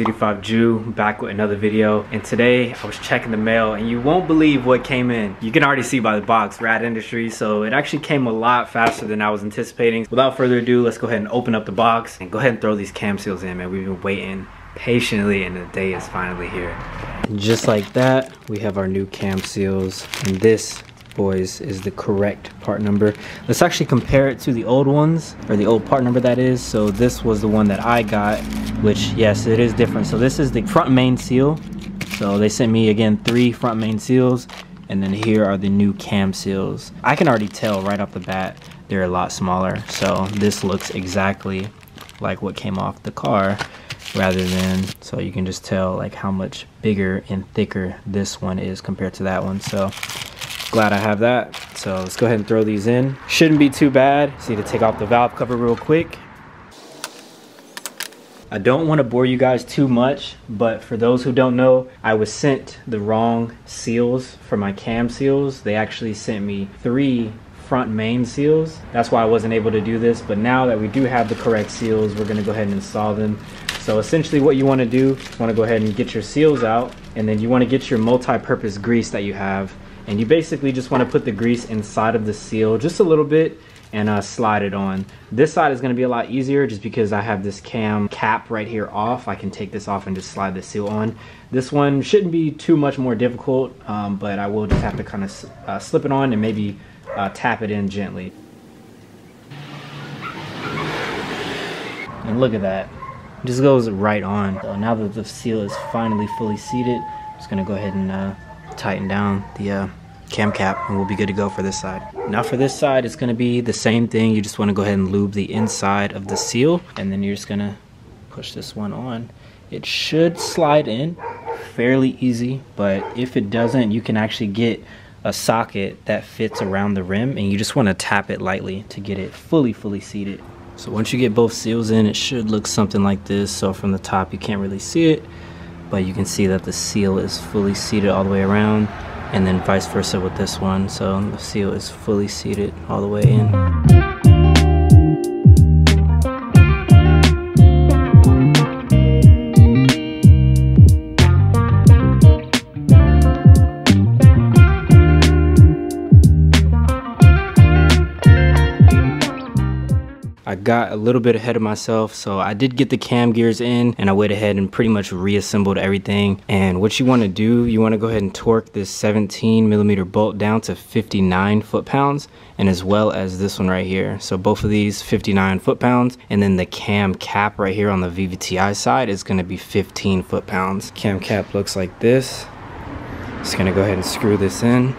Beauty5 Jew, back with another video. And today I was checking the mail and you won't believe what came in. You can already see by the box, Rad Industries. So it actually came a lot faster than I was anticipating. Without further ado, let's go ahead and open up the box and go ahead and throw these cam seals in, man. We've been waiting patiently and the day is finally here. And just like that, we have our new cam seals. And this, boys, is the correct part number. Let's actually compare it to the old ones, or the old part number that is. So this was the one that I got, which yes, it is different. So this is the front main seal. So they sent me again 3 front main seals, and then here are the new cam seals. I can already tell right off the bat they're a lot smaller. So this looks exactly like what came off the car, rather than, so you can just tell like how much bigger and thicker this one is compared to that one. So glad I have that. So let's go ahead and throw these in. Shouldn't be too bad. Just need to take off the valve cover real quick. I don't want to bore you guys too much, but for those who don't know, I was sent the wrong seals for my cam seals. They actually sent me 3 front main seals. That's why I wasn't able to do this, but now that we do have the correct seals, we're going to go ahead and install them. So essentially what you want to do, you want to go ahead and get your seals out, and then you want to get your multi-purpose grease that you have. And you basically just want to put the grease inside of the seal just a little bit and slide it on. This side is going to be a lot easier just because I have this cam cap right here off. I can take this off and just slide the seal on. This one shouldn't be too much more difficult, but I will just have to kind of slip it on and maybe tap it in gently. And look at that. It just goes right on. So now that the seal is finally fully seated, I'm just going to go ahead and tighten down the cam cap, and we'll be good to go for this side. Now for this side, it's going to be the same thing. You just want to go ahead and lube the inside of the seal, and then you're just going to push this one on. It should slide in fairly easy, but if it doesn't, you can actually get a socket that fits around the rim, and you just want to tap it lightly to get it fully seated. So once you get both seals in, it should look something like this. So from the top you can't really see it, but you can see that the seal is fully seated all the way around, and then vice versa with this one. So the seal is fully seated all the way in. I got a little bit ahead of myself, so I did get the cam gears in, and I went ahead and pretty much reassembled everything. And what you want to do, you want to go ahead and torque this 17mm bolt down to 59 foot-pounds, and as well as this one right here. So both of these 59 foot-pounds, and then the cam cap right here on the VVTi side is going to be 15 foot-pounds. Cam cap looks like this. Just going to go ahead and screw this in,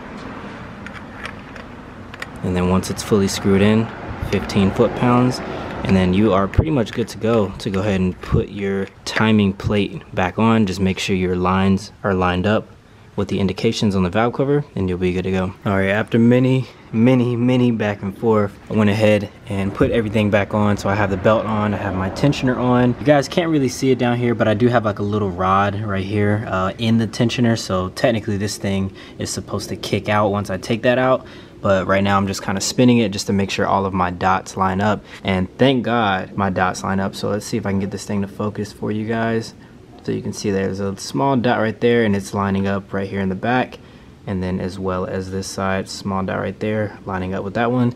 and then once it's fully screwed in, 15 foot-pounds, and then you are pretty much good to go ahead and put your timing plate back on. Just make sure your lines are lined up with the indications on the valve cover, and you'll be good to go. All right, after many back and forth, I went ahead and put everything back on. So I have the belt on, I have my tensioner on. You guys can't really see it down here, but I do have like a little rod right here in the tensioner. So technically this thing is supposed to kick out once I take that out. But right now I'm just kind of spinning it just to make sure all of my dots line up. And thank God my dots line up. So let's see if I can get this thing to focus for you guys. So you can see there's a small dot right there, and it's lining up right here in the back. And then as well as this side, small dot right there, lining up with that one.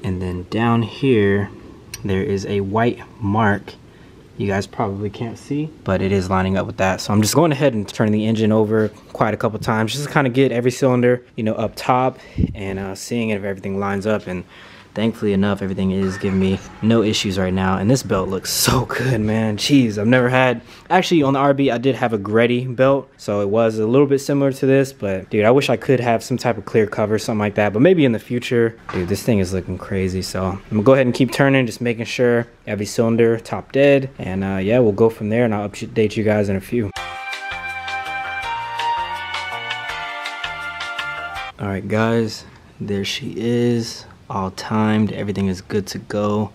And then down here, there is a white mark. You guys probably can't see, but it is lining up with that. So I'm just going ahead and turning the engine over quite a couple times just to kind of get every cylinder, you know, up top, and seeing if everything lines up. And thankfully enough, everything is giving me no issues right now. And this belt looks so good, man. Jeez, I've never had, actually on the RB I did have a Greddy belt, so it was a little bit similar to this, but dude, I wish I could have some type of clear cover, something like that, but maybe in the future. Dude, this thing is looking crazy. So I'm gonna go ahead and keep turning, just making sure every cylinder top dead, and yeah, we'll go from there, and I'll update you guys in a few. All right guys, there she is, all timed, everything is good to go.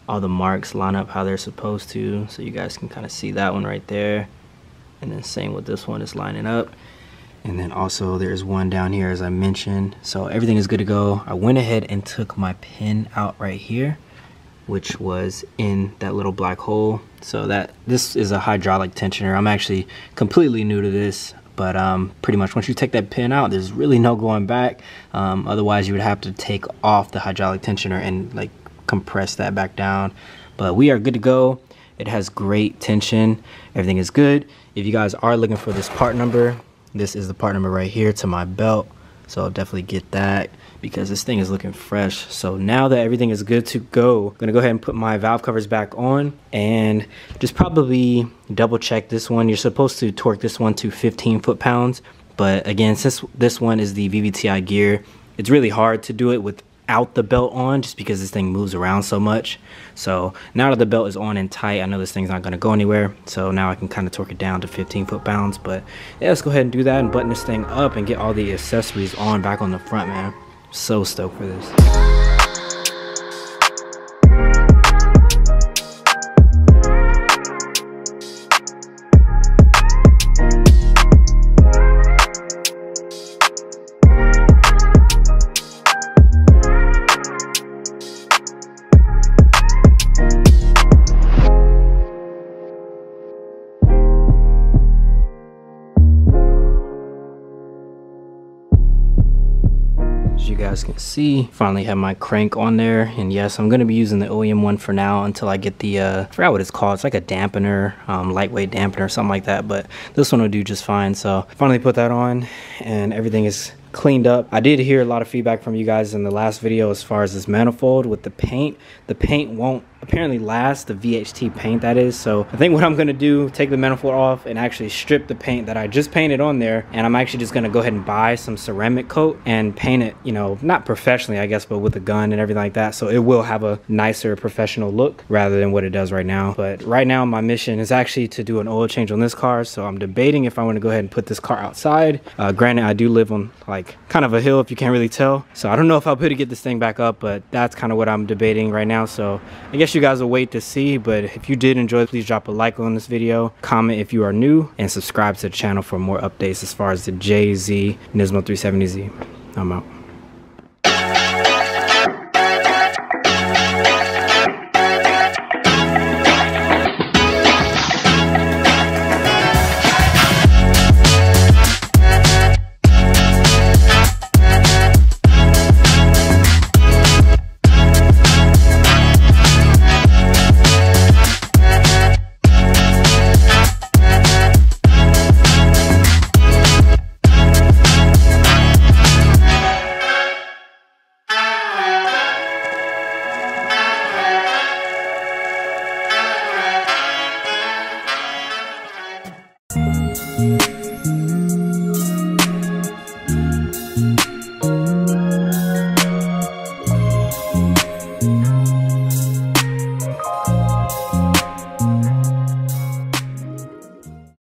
All the marks line up how they're supposed to, so you guys can kind of see that one right there. And then same with this one, is lining up. And then also there's one down here, as I mentioned. So everything is good to go. I went ahead and took my pin out right here, which was in that little black hole. So this is a hydraulic tensioner. I'm actually completely new to this, but pretty much once you take that pin out, there's really no going back. Otherwise you would have to take off the hydraulic tensioner and like compress that back down. But we are good to go. It has great tension. Everything is good. If you guys are looking for this part number, this is the part number right here to my belt. So I'll definitely get that because this thing is looking fresh. So now that everything is good to go, I'm gonna go ahead and put my valve covers back on and just probably double check this one. You're supposed to torque this one to 15 foot-pounds. But again, since this one is the VVTi gear, it's really hard to do it without the belt on just because this thing moves around so much. So now that the belt is on and tight, I know this thing's not gonna go anywhere. So now I can kind of torque it down to 15 foot-pounds. But yeah, let's go ahead and do that and button this thing up and get all the accessories on back on the front, man. So stoked for this. As you guys can see, finally have my crank on there, and yes, I'm going to be using the OEM one for now until I get the I forgot what it's called. It's like a dampener, lightweight dampener, something like that, but this one will do just fine. So finally put that on and everything is cleaned up. I did hear a lot of feedback from you guys in the last video as far as this manifold with the paint. The paint won't apparently last, the VHT paint that is. So I think what I'm gonna do, take the manifold off and actually strip the paint that I just painted on there, and I'm actually just gonna go ahead and buy some ceramic coat and paint it, you know, not professionally I guess, but with a gun and everything like that, so it will have a nicer professional look rather than what it does right now. But right now my mission is actually to do an oil change on this car, so I'm debating if I want to go ahead and put this car outside. Granted, I do live on like kind of a hill if you can't really tell, so I don't know if I'll be able to get this thing back up, but that's kind of what I'm debating right now. So I guess you guys will wait to see, but if you did enjoy, please drop a like on this video, comment if you are new, and subscribe to the channel for more updates as far as the JZ Nismo 370Z. I'm out.